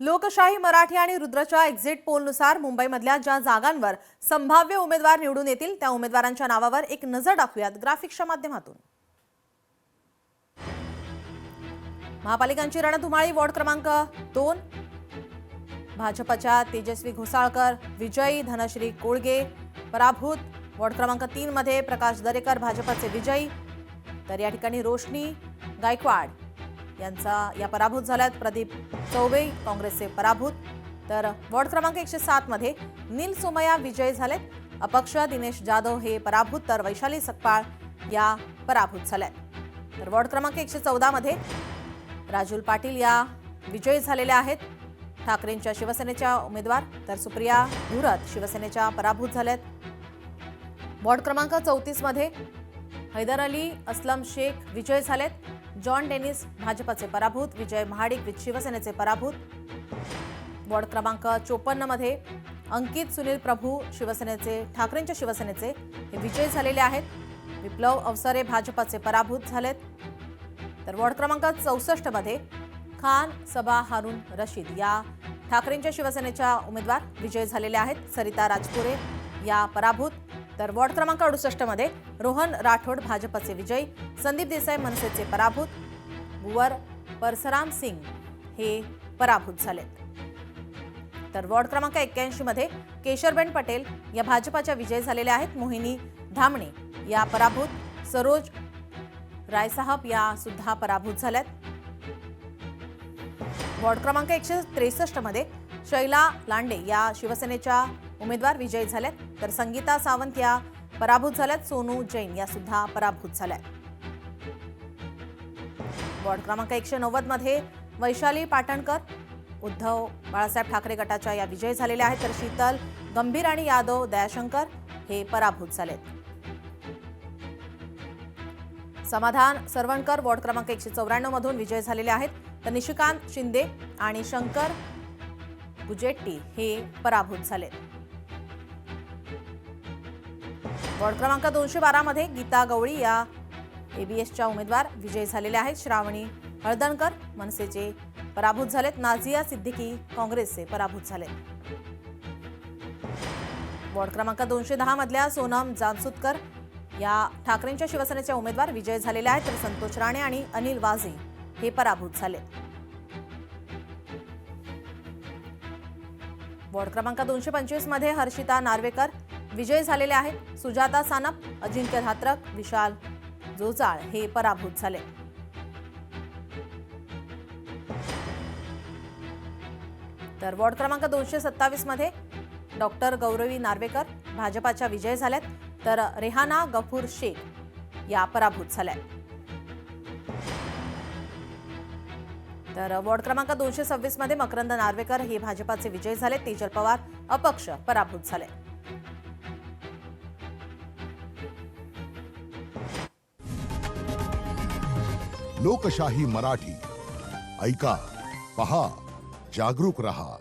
लोकशाही मराठी आणि रुद्रच्या एक्झिट पोलनुसार मुंबईमधल्या ज्या जागांवर संभाव्य उमेदवार निवडून येतील त्या उमेदवारांच्या नावावर एक नजर टाकूयात ग्राफिक्सच्या माध्यमातून। महापालिकांची रणधुमाळी वॉर्ड क्रमांक 2 भाजपच्या तेजस्वी घोसाळकर विजयी, धनश्री कोळगे पराभूत। वॉर्ड क्रमांक 3 मध्ये प्रकाश दरेकर भाजपचे विजयी, तर या ठिकाणी रोशनी गायकवाड यांचा या पराभूत झाल्यात। प्रदीप चौबे काँग्रेसचे पराभूत। तर वॉर्ड क्रमांक 107 मध्ये नील सोमय्या विजयी झालेत। अपक्ष दिनेश जाधव हे पराभूत, तर वैशाली सकपाळ या पराभूत झाल्यात। तर वॉर्ड क्रमांक 114 मध्ये राजुल पाटील या विजयी झालेल्या आहेत, ठाकरेंच्या शिवसेनेच्या उमेदवार। तर सुप्रिया धुरत शिवसेनेच्या पराभूत झाल्यात। वॉर्ड क्रमांक 34 मध्ये हैदर अली असलम शेख विजयी झालेत। जॉन डेनिस भाजपचे पराभूत, विजय महाडिक शिवसेनेचे पराभूत। वॉर्ड क्रमांक 54 मध्ये अंकित सुनील प्रभू शिवसेनेचे ठाकरेंच्या शिवसेनेचे हे विजयी झालेले आहेत। विप्लव अवसरे भाजपचे पराभूत झालेत। तर वॉर्ड क्रमांक 64 मध्ये खान सबा हारून रशीद या ठाकरेंच्या शिवसेनेच्या उमेदवार विजयी झालेले आहेत। सरिता राजपुरे या पराभूत। तर वॉर्ड क्रमांक 68 मध्ये रोहन राठोड भाजपचे विजयी, संदीप देसाई मनसेचे पराभूत, बुवर परसराम सिंग हे पराभूत झालेत। तर वॉर्ड क्रमांक 81 मध्ये केशरबेन पटेल या भाजपच्या विजयी झालेल्या आहेत। मोहिनी धामणे या पराभूत, सरोज रायसाहब या सुद्धा पराभूत झाल्यात। वॉर्ड क्रमांक 163 मध्ये शैला लांडे या शिवसेनेच्या उमेदवार विजयी झालेत। तर संगीता सावंत या पराभूत झाल्यात। सोनू जैन या सुद्धा पराभूत झाल्यात। वॉर्ड क्रमांक 190 मध्ये वैशाली पाटणकर उद्धव बाळासाहेब ठाकरे गटाच्या या विजयी झालेल्या आहेत। तर शीतल गंभीर आणि यादव दयाशंकर हे पराभूत झालेत। समाधान सरवणकर वॉर्ड क्रमांक 194 मधून विजयी झालेले आहेत। तर निशिकांत शिंदे आणि शंकर गुजेट्टी हे पराभूत झालेत। वॉर्ड क्रमांक 212 मध्ये गीता गवळी या एबीएसच्या उमेदवार विजयी झालेल्या आहेत। श्रावणी हळदणकर मनसेचे पराभूत झालेत। नाझिया सिद्दीकी काँग्रेसचे पराभूत झालेत। वॉर्ड क्रमांक 210 मधल्या सोनम जानसुतकर या ठाकरेंच्या शिवसेनेच्या उमेदवार विजयी झालेल्या आहेत। तर संतोष राणे आणि अनिल वाझे हे पराभूत झाले। वॉर्ड क्रमांक 225 मध्ये हर्षिता नार्वेकर विजयी झालेले आहेत। सुजाता सानप, अजिंक्य धात्रक, विशाल जोचाळ हे पराभूत झाले। तर वॉर्ड क्रमांक 227 मध्ये डॉक्टर गौरवी नार्वेकर भाजपाच्या विजयी झाल्यात। तर रेहाना गफूर शेख या पराभूत झाल्या। तर वॉर्ड क्रमांक 226 मध्ये मकरंद नार्वेकर हे भाजपाचे विजयी झाले। तेजल पवार अपक्ष पराभूत झाले। लोकशाही मराठी ऐका, पहा, जागरूक रहा।